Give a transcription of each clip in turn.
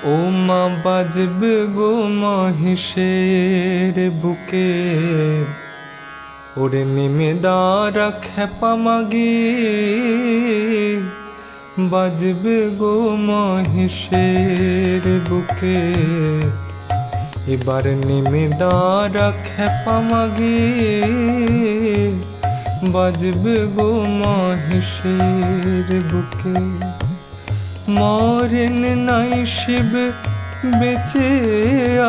ও মা বাজবে গো মহিষের বুকে, ওরে নেমে দাঁড়া খেপা মাগি, বাজবে গো মহিষের বুকে, এবার নেমে দাঁড়া খেপা মাগি, বাজবে গো মহিষের বুকে। মরেন নাই শিব বেঁচে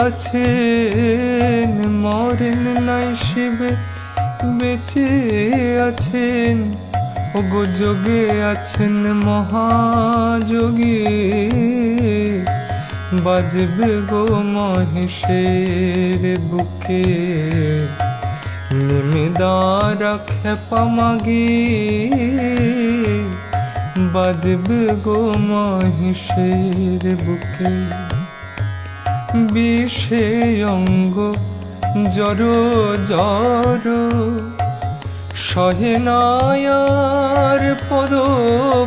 আছেন, মরেন নাই শিব বেঁচে আছেন, ওগো যোগে আছেন মহাযোগী, বাজবে গো মহিষের বুকে, নেমে দাঁড়া খেপা মাগি, বাজবে গো মহিষের বুকে। বিষে অঙ্গ জড় জড়, সহে নায়ার পদ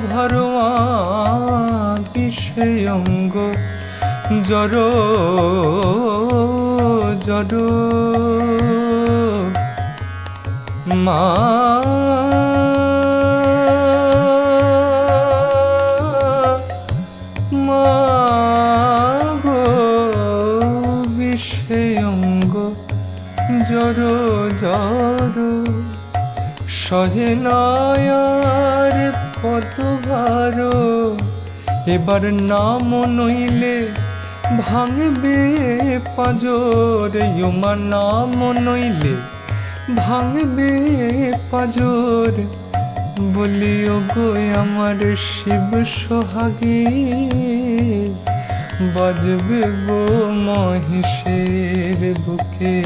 ভরমা, বিষে অঙ্গ জড় জড় মা, জড় জড় সহে নায়ার পদ ভার, এবার নাম নইলে ভাঙবে পাজর, ইউমা নাম নইলে ভাঙবে পাজর, বলিও গো আমার শিব সোহাগী, বাজবে গো মহিষের বুকে,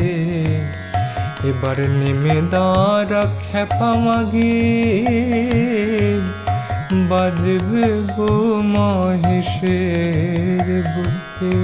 এবার নেমে দাঁড়া খেপা মাগি, বাজবে গো মহিষের বুকে।